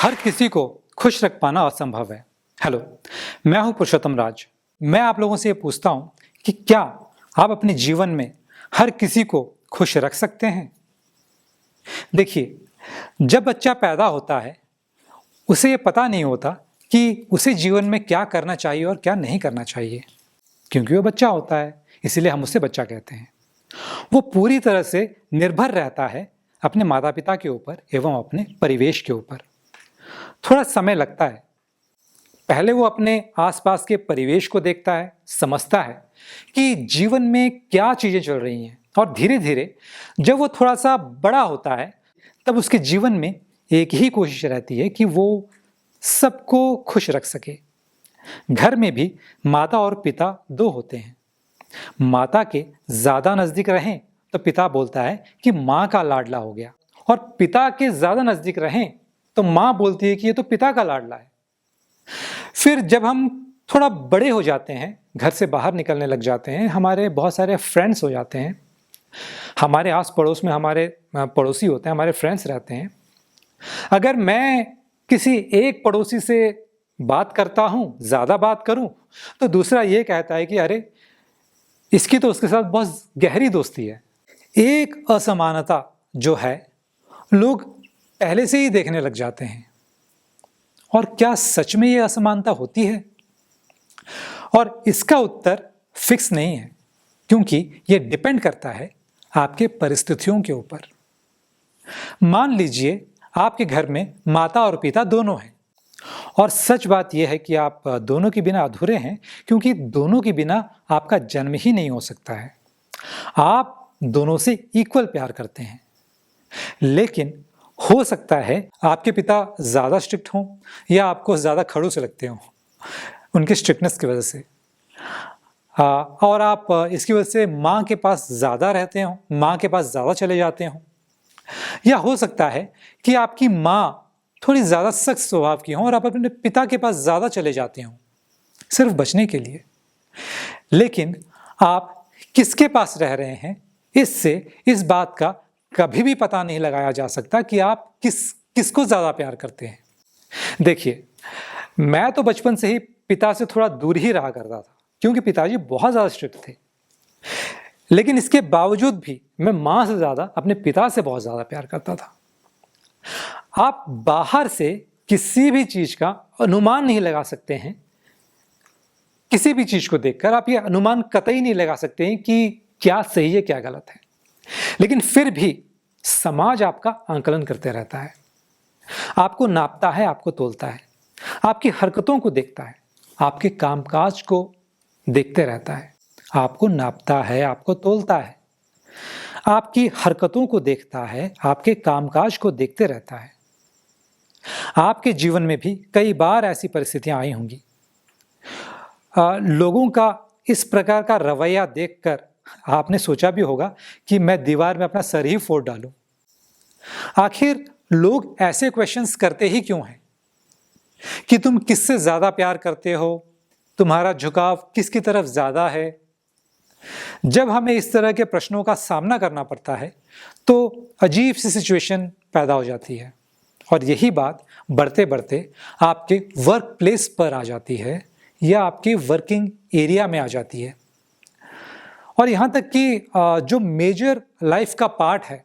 हर किसी को खुश रख पाना असंभव है। हेलो, मैं हूं पुरुषोत्तम राज। मैं आप लोगों से ये पूछता हूं कि क्या आप अपने जीवन में हर किसी को खुश रख सकते हैं? देखिए, जब बच्चा पैदा होता है उसे ये पता नहीं होता कि उसे जीवन में क्या करना चाहिए और क्या नहीं करना चाहिए, क्योंकि वो बच्चा होता है, इसीलिए हम उसे बच्चा कहते हैं। वो पूरी तरह से निर्भर रहता है अपने माता पिता के ऊपर एवं अपने परिवेश के ऊपर। थोड़ा समय लगता है, पहले वो अपने आसपास के परिवेश को देखता है, समझता है कि जीवन में क्या चीजें चल रही हैं, और धीरे धीरे जब वो थोड़ा सा बड़ा होता है तब उसके जीवन में एक ही कोशिश रहती है कि वो सबको खुश रख सके। घर में भी माता और पिता दो होते हैं। माता के ज्यादा नजदीक रहें तो पिता बोलता है कि माँ का लाडला हो गया, और पिता के ज्यादा नजदीक रहें तो माँ बोलती है कि ये तो पिता का लाडला है। फिर जब हम थोड़ा बड़े हो जाते हैं, घर से बाहर निकलने लग जाते हैं, हमारे बहुत सारे फ्रेंड्स हो जाते हैं, हमारे आस पड़ोस में हमारे पड़ोसी होते हैं, हमारे फ्रेंड्स रहते हैं। अगर मैं किसी एक पड़ोसी से बात करता हूं, ज्यादा बात करूं, तो दूसरा ये कहता है कि अरे इसकी तो उसके साथ बहुत गहरी दोस्ती है। एक असमानता जो है लोग पहले से ही देखने लग जाते हैं। और क्या सच में ये असमानता होती है? और इसका उत्तर फिक्स नहीं है, क्योंकि ये डिपेंड करता है आपके परिस्थितियों के ऊपर। मान लीजिए आपके घर में माता और पिता दोनों हैं, और सच बात यह है कि आप दोनों के बिना अधूरे हैं, क्योंकि दोनों के बिना आपका जन्म ही नहीं हो सकता है। आप दोनों से इक्वल प्यार करते हैं, लेकिन हो सकता है आपके पिता ज्यादा स्ट्रिक्ट हों या आपको ज्यादा खड़ूस लगते हों उनके स्ट्रिक्टनेस की वजह से, और आप इसकी वजह से माँ के पास ज्यादा रहते हों, माँ के पास ज्यादा चले जाते हों। या हो सकता है कि आपकी माँ थोड़ी ज्यादा सख्त स्वभाव की हो और आप अपने पिता के पास ज्यादा चले जाते हों सिर्फ बचने के लिए। लेकिन आप किसके पास रह रहे हैं, इससे इस बात का कभी भी पता नहीं लगाया जा सकता कि आप किसको ज्यादा प्यार करते हैं। देखिए, मैं तो बचपन से ही पिता से थोड़ा दूर ही रहा करता था, क्योंकि पिताजी बहुत ज्यादा स्ट्रिक्ट थे। लेकिन इसके बावजूद भी मैं मां से ज्यादा अपने पिता से बहुत ज्यादा प्यार करता था। आप बाहर से किसी भी चीज का अनुमान नहीं लगा सकते हैं। किसी भी चीज को देखकर आप ये अनुमान कतई नहीं लगा सकते हैं कि क्या सही है क्या गलत है। लेकिन फिर भी समाज आपका आंकलन करते रहता है, आपको नापता है, आपको तोलता है, आपकी हरकतों को देखता है, आपके कामकाज को देखते रहता है। आपको नापता है, आपको तोलता है, आपकी हरकतों को देखता है, आपके कामकाज को देखते रहता है। आपके जीवन में भी कई बार ऐसी परिस्थितियां आई होंगी। लोगों का इस प्रकार का रवैया देखकर आपने सोचा भी होगा कि मैं दीवार में अपना सर ही फोड़ डालूं। आखिर लोग ऐसे क्वेश्चंस करते ही क्यों हैं कि तुम किससे ज्यादा प्यार करते हो, तुम्हारा झुकाव किसकी तरफ ज्यादा है? जब हमें इस तरह के प्रश्नों का सामना करना पड़ता है तो अजीब सी सिचुएशन पैदा हो जाती है, और यही बात बढ़ते बढ़ते आपके वर्क प्लेस पर आ जाती है या आपके वर्किंग एरिया में आ जाती है, और यहाँ तक कि जो मेजर लाइफ का पार्ट है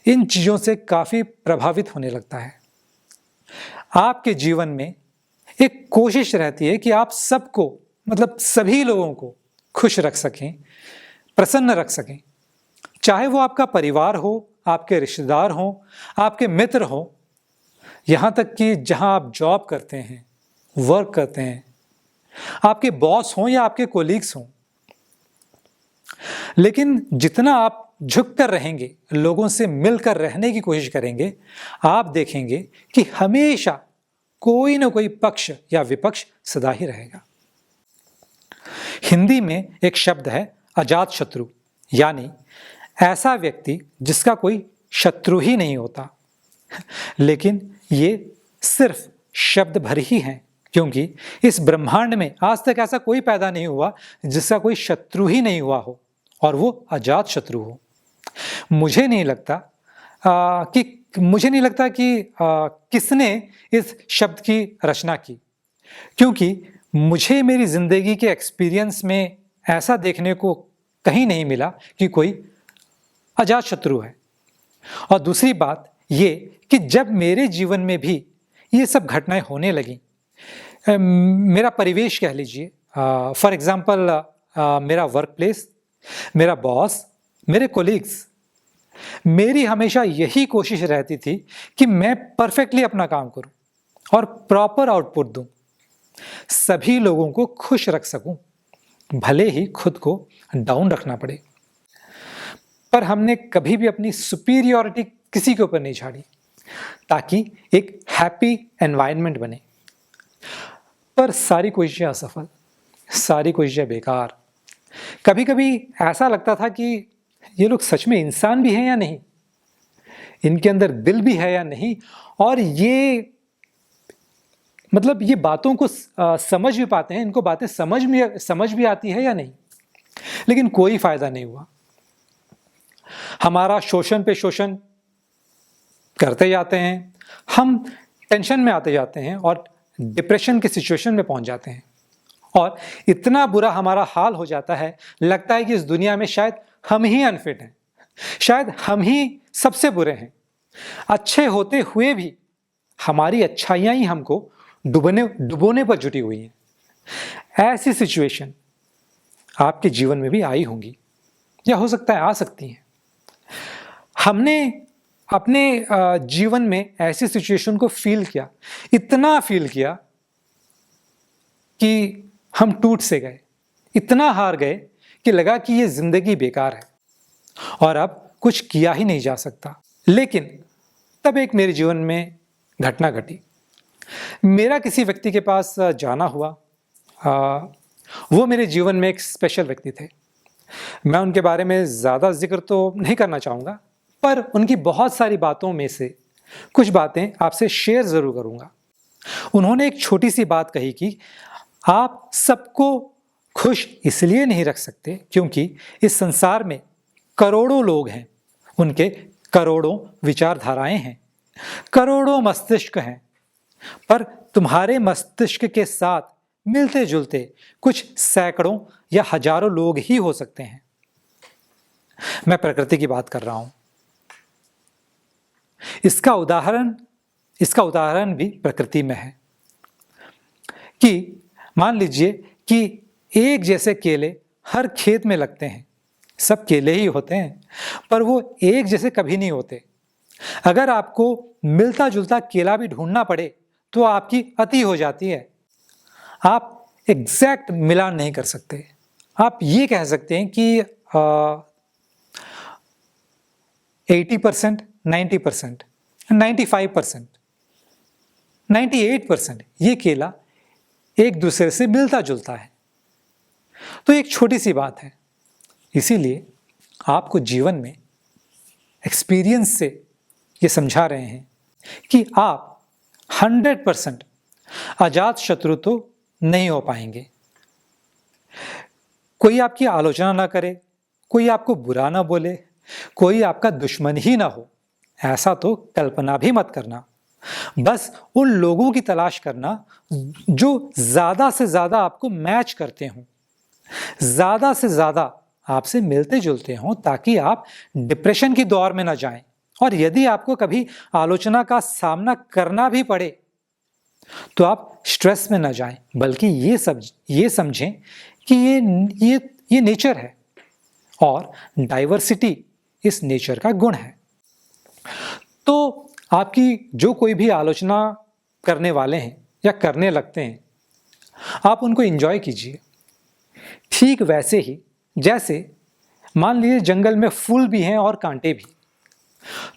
इन चीज़ों से काफ़ी प्रभावित होने लगता है। आपके जीवन में एक कोशिश रहती है कि आप सबको, मतलब सभी लोगों को खुश रख सकें, प्रसन्न रख सकें, चाहे वो आपका परिवार हो, आपके रिश्तेदार हो, आपके मित्र हो, यहाँ तक कि जहाँ आप जॉब करते हैं, वर्क करते हैं, आपके बॉस हों या आपके कोलीग्स हों। लेकिन जितना आप झुक कर रहेंगे, लोगों से मिलकर रहने की कोशिश करेंगे, आप देखेंगे कि हमेशा कोई ना कोई पक्ष या विपक्ष सदा ही रहेगा। हिंदी में एक शब्द है अजात शत्रु, यानी ऐसा व्यक्ति जिसका कोई शत्रु ही नहीं होता। लेकिन ये सिर्फ शब्द भर ही हैं, क्योंकि इस ब्रह्मांड में आज तक ऐसा कोई पैदा नहीं हुआ जिसका कोई शत्रु ही नहीं हुआ हो, और वो अजात शत्रु हो। मुझे नहीं लगता कि मुझे नहीं लगता कि किसने इस शब्द की रचना की, क्योंकि मुझे मेरी ज़िंदगी के एक्सपीरियंस में ऐसा देखने को कहीं नहीं मिला कि कोई अजातशत्रु है। और दूसरी बात ये कि जब मेरे जीवन में भी ये सब घटनाएं होने लगीं, मेरा परिवेश कह लीजिए, फॉर एग्जांपल मेरा वर्क प्लेस, मेरा बॉस, मेरे कोलीग्स, मेरी हमेशा यही कोशिश रहती थी कि मैं परफेक्टली अपना काम करूं और प्रॉपर आउटपुट दूं, सभी लोगों को खुश रख सकूं, भले ही खुद को डाउन रखना पड़े। पर हमने कभी भी अपनी सुपीरियॉरिटी किसी के ऊपर नहीं झाड़ी ताकि एक हैप्पी एनवायरनमेंट बने। पर सारी कोशिशें असफल, सारी कोशिशें बेकार। कभी कभी ऐसा लगता था कि ये लोग सच में इंसान भी हैं या नहीं, इनके अंदर दिल भी है या नहीं, और ये ये बातों को समझ भी पाते हैं, इनको बातें समझ भी आती है या नहीं। लेकिन कोई फायदा नहीं हुआ। हमारा शोषण पे शोषण करते जाते हैं, हम टेंशन में आते जाते हैं और डिप्रेशन की सिचुएशन में पहुंच जाते हैं, और इतना बुरा हमारा हाल हो जाता है, लगता है कि इस दुनिया में शायद हम ही अनफिट हैं, शायद हम ही सबसे बुरे हैं। अच्छे होते हुए भी हमारी अच्छाइयां ही हमको डुबोने पर जुटी हुई हैं। ऐसी सिचुएशन आपके जीवन में भी आई होंगी, या हो सकता है आ सकती हैं। हमने अपने जीवन में ऐसी सिचुएशन को फील किया, इतना फील किया कि हम टूट से गए, इतना हार गए कि लगा कि ये जिंदगी बेकार है और अब कुछ किया ही नहीं जा सकता। लेकिन तब एक मेरे जीवन में घटना घटी। मेरा किसी व्यक्ति के पास जाना हुआ। वो मेरे जीवन में एक स्पेशल व्यक्ति थे। मैं उनके बारे में ज़्यादा जिक्र तो नहीं करना चाहूँगा, पर उनकी बहुत सारी बातों में से कुछ बातें आपसे शेयर ज़रूर करूँगा। उन्होंने एक छोटी सी बात कही कि आप सबको खुश इसलिए नहीं रख सकते क्योंकि इस संसार में करोड़ों लोग हैं, उनके करोड़ों विचारधाराएं हैं, करोड़ों मस्तिष्क हैं, पर तुम्हारे मस्तिष्क के साथ मिलते जुलते कुछ सैकड़ों या हजारों लोग ही हो सकते हैं। मैं प्रकृति की बात कर रहा हूं। इसका उदाहरण भी प्रकृति में है कि मान लीजिए कि एक जैसे केले हर खेत में लगते हैं, सब केले ही होते हैं, पर वो एक जैसे कभी नहीं होते। अगर आपको मिलता जुलता केला भी ढूंढना पड़े तो आपकी अति हो जाती है। आप एग्जैक्ट मिलान नहीं कर सकते। आप ये कह सकते हैं कि 80%, 90%, 95%, 98% ये केला एक दूसरे से मिलता जुलता है। तो एक छोटी सी बात है। इसीलिए आपको जीवन में एक्सपीरियंस से ये समझा रहे हैं कि आप 100% अजात शत्रु तो नहीं हो पाएंगे। कोई आपकी आलोचना ना करे, कोई आपको बुरा ना बोले, कोई आपका दुश्मन ही ना हो, ऐसा तो कल्पना भी मत करना। बस उन लोगों की तलाश करना जो ज़्यादा से ज़्यादा आपको मैच करते हों, ज़्यादा से ज़्यादा आपसे मिलते जुलते हों, ताकि आप डिप्रेशन की दौर में ना जाएं। और यदि आपको कभी आलोचना का सामना करना भी पड़े तो आप स्ट्रेस में ना जाएं, बल्कि ये समझें कि ये नेचर है और डाइवर्सिटी इस नेचर का गुण है। तो आपकी जो कोई भी आलोचना करने वाले हैं या करने लगते हैं, आप उनको एंजॉय कीजिए। ठीक वैसे ही जैसे मान लीजिए जंगल में फूल भी हैं और कांटे भी,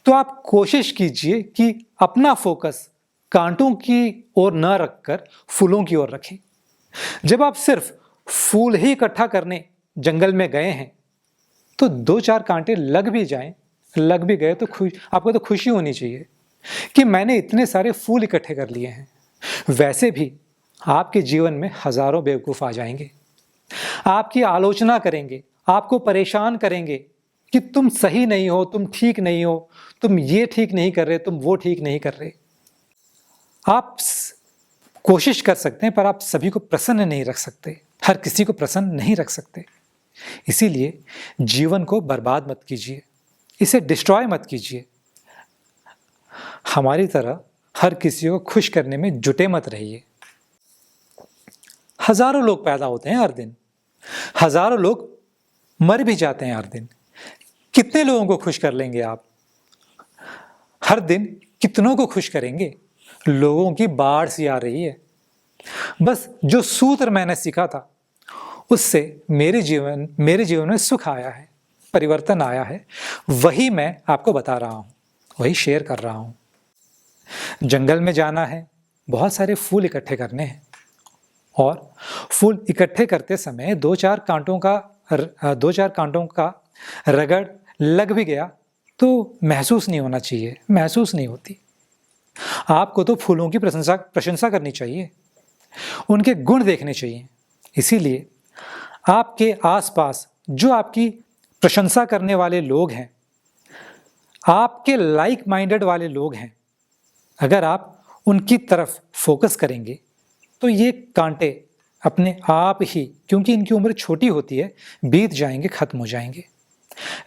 तो आप कोशिश कीजिए कि अपना फोकस कांटों की ओर न रखकर फूलों की ओर रखें। जब आप सिर्फ फूल ही इकट्ठा करने जंगल में गए हैं तो 2-4 कांटे लग भी गए तो आपको तो खुशी होनी चाहिए कि मैंने इतने सारे फूल इकट्ठे कर लिए हैं। वैसे भी आपके जीवन में हजारों बेवकूफ आ जाएंगे, आपकी आलोचना करेंगे, आपको परेशान करेंगे कि तुम सही नहीं हो, तुम ठीक नहीं हो, तुम ये ठीक नहीं कर रहे, तुम वो ठीक नहीं कर रहे। आप कोशिश कर सकते हैं पर आप सभी को प्रसन्न नहीं रख सकते, हर किसी को प्रसन्न नहीं रख सकते। इसीलिए जीवन को बर्बाद मत कीजिए, इसे डिस्ट्रॉय मत कीजिए। हमारी तरह हर किसी को खुश करने में जुटे मत रहिए। हजारों लोग पैदा होते हैं हर दिन, हजारों लोग मर भी जाते हैं हर दिन। कितने लोगों को खुश कर लेंगे आप? हर दिन कितनों को खुश करेंगे? लोगों की बाढ़ सी आ रही है। बस जो सूत्र मैंने सीखा था उससे मेरे जीवन में सुख आया है, परिवर्तन आया है, वही मैं आपको बता रहा हूं, वही शेयर कर रहा हूं। जंगल में जाना है, बहुत सारे फूल इकट्ठे करने हैं और फूल इकट्ठे करते समय दो चार कांटों का रगड़ लग भी गया तो महसूस नहीं होना चाहिए, महसूस नहीं होती। आपको तो फूलों की प्रशंसा करनी चाहिए, उनके गुण देखने चाहिए। इसीलिए आपके आसपास जो आपकी प्रशंसा करने वाले लोग हैं, आपके लाइक माइंडेड वाले लोग हैं, अगर आप उनकी तरफ फोकस करेंगे तो ये कांटे अपने आप ही, क्योंकि इनकी उम्र छोटी होती है, बीत जाएंगे, खत्म हो जाएंगे।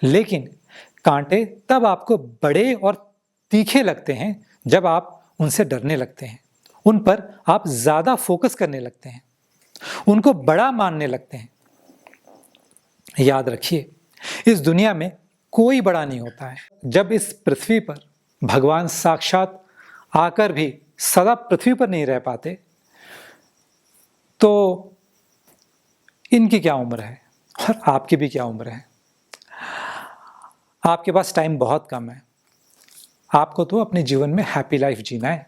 लेकिन कांटे तब आपको बड़े और तीखे लगते हैं जब आप उनसे डरने लगते हैं, उन पर आप ज्यादा फोकस करने लगते हैं, उनको बड़ा मानने लगते हैं। याद रखिए, इस दुनिया में कोई बड़ा नहीं होता है। जब इस पृथ्वी पर भगवान साक्षात आकर भी सदा पृथ्वी पर नहीं रह पाते तो इनकी क्या उम्र है और आपकी भी क्या उम्र है। आपके पास टाइम बहुत कम है, आपको तो अपने जीवन में हैप्पी लाइफ जीना है,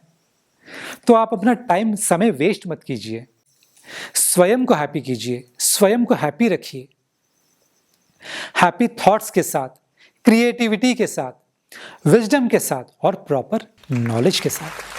तो आप अपना टाइम, समय वेस्ट मत कीजिए। स्वयं को हैप्पी कीजिए, स्वयं को हैप्पी रखिए, हैप्पी थॉट्स के साथ, क्रिएटिविटी के साथ, विजडम के साथ और प्रॉपर नॉलेज के साथ।